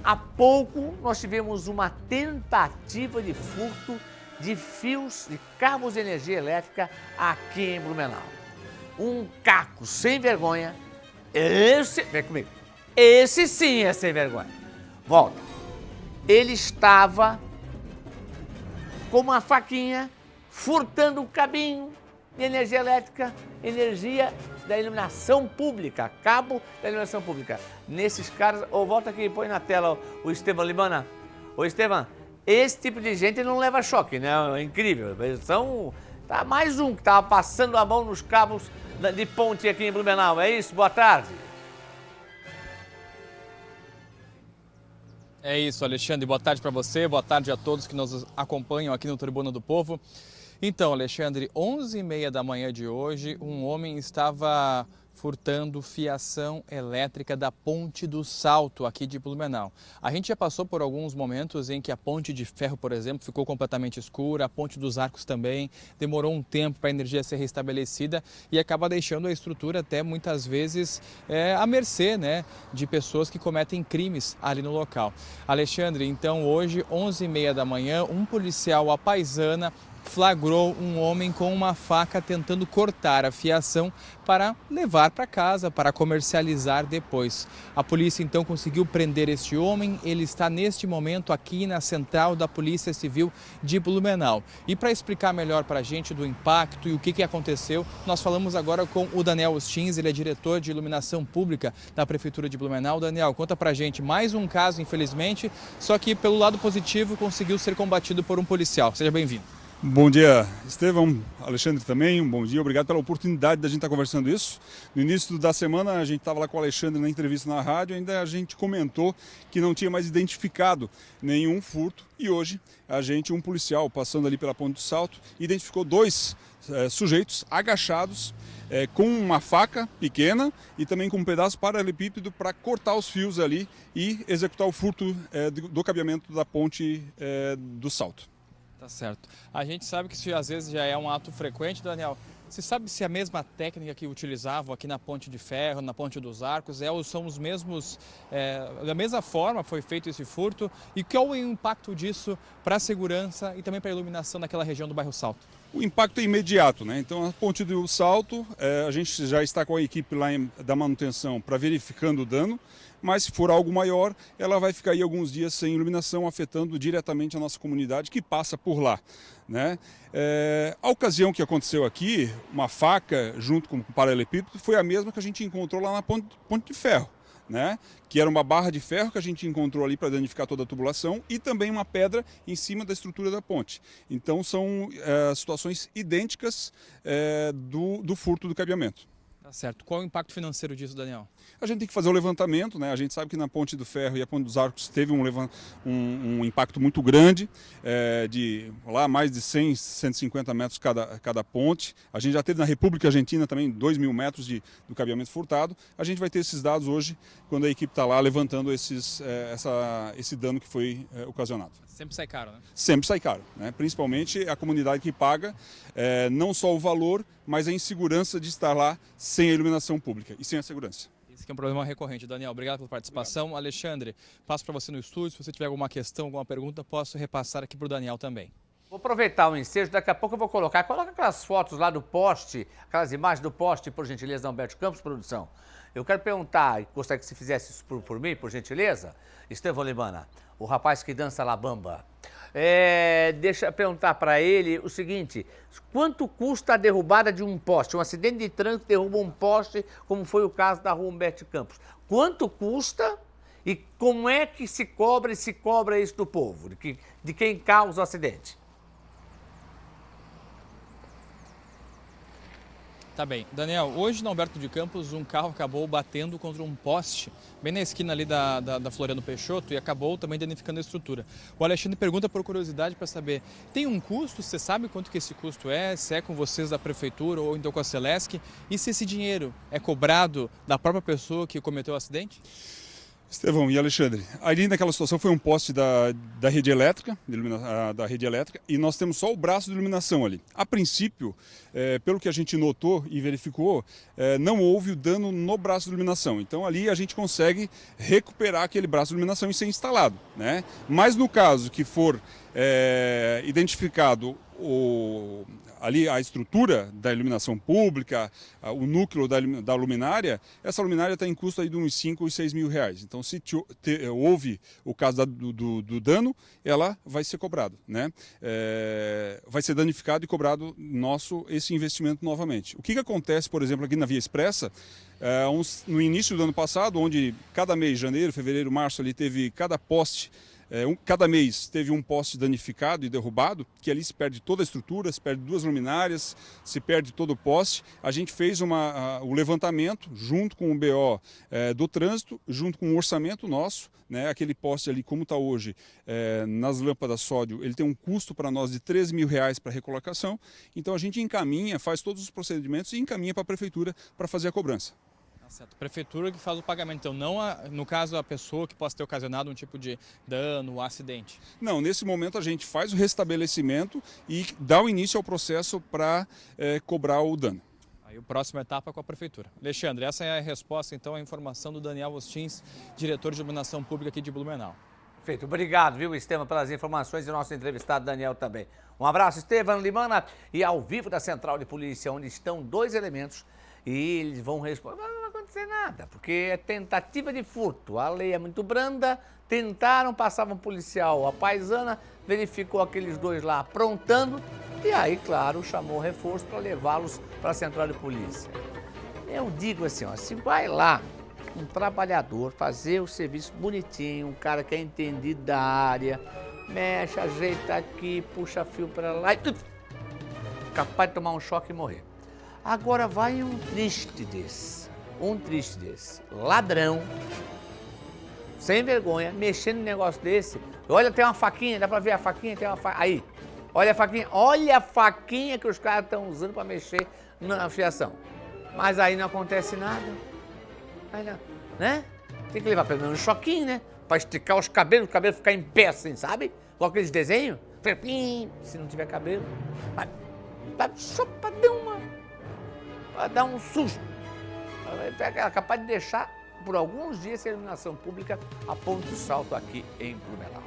Há pouco nós tivemos uma tentativa de furto de fios de cabos de energia elétrica aqui em Blumenau. Um caco sem vergonha, vem comigo, esse sim é sem vergonha. Volta. Ele estava com uma faquinha furtando um cabinho de energia elétrica, energia da iluminação pública, cabo da iluminação pública. Nesses caras, volta aqui e põe na tela o Estevam Libana. Ô Estevam, esse tipo de gente não leva choque, né? É incrível. Tá mais um que estava passando a mão nos cabos de ponte aqui em Blumenau. É isso? Boa tarde. É isso, Alexandre. Boa tarde para você, boa tarde a todos que nos acompanham aqui no Tribuna do Povo. Então, Alexandre, 11h30 da manhã de hoje, um homem estava furtando fiação elétrica da Ponte do Salto, aqui de Blumenau. A gente já passou por alguns momentos em que a ponte de ferro, por exemplo, ficou completamente escura, a ponte dos Arcos também, demorou um tempo para a energia ser restabelecida e acaba deixando a estrutura até muitas vezes à mercê, né, de pessoas que cometem crimes ali no local. Alexandre, então hoje, 11h30 da manhã, um policial à paisana flagrou um homem com uma faca tentando cortar a fiação para levar para casa, para comercializar depois. A polícia então conseguiu prender este homem, ele está neste momento aqui na central da Polícia Civil de Blumenau. E para explicar melhor para a gente do impacto e o que aconteceu, nós falamos agora com o Daniel Ostins, ele é diretor de iluminação pública da Prefeitura de Blumenau. Daniel, conta para a gente mais um caso, infelizmente, só que pelo lado positivo conseguiu ser combatido por um policial. Seja bem-vindo. Bom dia, Estevão, Alexandre também, um bom dia, obrigado pela oportunidade da gente estar conversando isso. No início da semana a gente estava lá com o Alexandre na entrevista na rádio, ainda a gente comentou que não tinha mais identificado nenhum furto e hoje um policial passando ali pela Ponte do Salto, identificou dois sujeitos agachados com uma faca pequena e também com um pedaço paralelepípedo para cortar os fios ali e executar o furto do cabeamento da Ponte do Salto. Tá certo. A gente sabe que isso às vezes já é um ato frequente, Daniel. Você sabe se a mesma técnica que utilizavam aqui na Ponte de Ferro, na Ponte dos Arcos, são os mesmos, da mesma forma foi feito esse furto? E qual é o impacto disso para a segurança e também para a iluminação daquela região do bairro Salto? O impacto é imediato, né? Então a Ponte do Salto, a gente já está com a equipe lá da manutenção para verificando o dano, mas se for algo maior, ela vai ficar aí alguns dias sem iluminação, afetando diretamente a nossa comunidade que passa por lá, né? A ocasião que aconteceu aqui, uma faca junto com o paralelepípedo, foi a mesma que a gente encontrou lá na Ponte de Ferro, né? Que era uma barra de ferro que a gente encontrou ali para danificar toda a tubulação e também uma pedra em cima da estrutura da ponte. Então são situações idênticas do furto do cabeamento. Tá certo. Qual é o impacto financeiro disso, Daniel? A gente tem que fazer o levantamento, né? A gente sabe que na Ponte do Ferro e a Ponte dos Arcos teve um impacto muito grande, de lá mais de 100, 150 metros cada ponte. A gente já teve na República Argentina também 2.000 metros do cabeamento furtado. A gente vai ter esses dados hoje, quando a equipe está lá levantando esse dano que foi ocasionado. Sempre sai caro, né? Sempre sai caro, né? Principalmente a comunidade que paga não só o valor, mas a insegurança de estar lá sem a iluminação pública e sem a segurança. Esse que é um problema recorrente. Daniel, obrigado pela participação. Obrigado. Alexandre, passo para você no estúdio. Se você tiver alguma questão, alguma pergunta, posso repassar aqui para o Daniel também. Vou aproveitar o ensejo, daqui a pouco eu vou coloca aquelas fotos lá do poste, aquelas imagens do poste, por gentileza, da Humberto Campos, produção. Eu quero perguntar, gostaria que você fizesse isso por mim, por gentileza, Estevam Libana, o rapaz que dança La Bamba. Deixa eu perguntar para ele o seguinte, quanto custa a derrubada de um poste? Um acidente de trânsito derruba um poste, como foi o caso da rua Humberto Campos. Quanto custa e como é que se cobra isso do povo, de quem causa o acidente? Tá bem. Daniel, hoje na Humberto de Campos um carro acabou batendo contra um poste, bem na esquina ali da Floriano Peixoto, e acabou também danificando a estrutura. O Alexandre pergunta por curiosidade para saber, tem um custo? Você sabe quanto que esse custo é? Se é com vocês da Prefeitura ou então com a Celesc? E se esse dinheiro é cobrado da própria pessoa que cometeu o acidente? Estevão e Alexandre, ali naquela situação foi um poste da rede elétrica, e nós temos só o braço de iluminação ali. A princípio, pelo que a gente notou e verificou, não houve o dano no braço de iluminação. Então ali a gente consegue recuperar aquele braço de iluminação e ser instalado, né? Mas no caso que for identificado ali a estrutura da iluminação pública, o núcleo da luminária, essa luminária está em custo aí de uns 5 ou 6 mil reais. Então, se houve o caso do dano, ela vai ser cobrado, né? Vai ser danificado e cobrado esse investimento novamente. O que acontece, por exemplo, aqui na Via Expressa, no início do ano passado, onde cada mês, janeiro, fevereiro, março, ali teve cada poste, cada mês teve um poste danificado e derrubado, que ali se perde toda a estrutura, se perde 2 luminárias, se perde todo o poste. A gente fez o levantamento junto com o BO do trânsito, junto com o orçamento nosso, né? Aquele poste ali, como está hoje, nas lâmpadas sódio, ele tem um custo para nós de 13 mil reais para recolocação. Então a gente encaminha, faz todos os procedimentos e encaminha para a prefeitura para fazer a cobrança. Certo. Prefeitura que faz o pagamento, então não, no caso, a pessoa que possa ter ocasionado um tipo de dano ou acidente? Não, nesse momento a gente faz o restabelecimento e dá o início ao processo para cobrar o dano. Aí a próxima etapa é com a Prefeitura. Alexandre, essa é a resposta, então, à informação do Daniel Ostins, diretor de iluminação pública aqui de Blumenau. Perfeito. Obrigado, viu, Estevam, pelas informações e nosso entrevistado Daniel também. Um abraço, Estevam Limana, e ao vivo da Central de Polícia, onde estão 2 elementos e eles vão responder. Não vai acontecer nada, porque é tentativa de furto. A lei é muito branda, tentaram, passava um policial, a paisana, verificou aqueles 2 lá aprontando e aí, claro, chamou reforço para levá-los para a Central de Polícia. Eu digo assim, ó, se vai lá um trabalhador fazer o serviço bonitinho, um cara que é entendido da área, mexe, ajeita aqui, puxa fio para lá e capaz de tomar um choque e morrer. Agora vai um triste desse, ladrão, sem vergonha, mexendo num negócio desse. Olha, tem uma faquinha, dá pra ver a faquinha? Tem uma faquinha. Aí, olha a faquinha que os caras estão usando para mexer na fiação. Mas aí não acontece nada. Aí não, né? Tem que levar pelo menos um choquinho, né? Pra esticar os cabelos, o cabelo ficar em pé assim, sabe? Igual aqueles desenhos. Se não tiver cabelo, só pra dar um susto. É capaz de deixar por alguns dias a iluminação pública a ponto de salto aqui em Blumenau.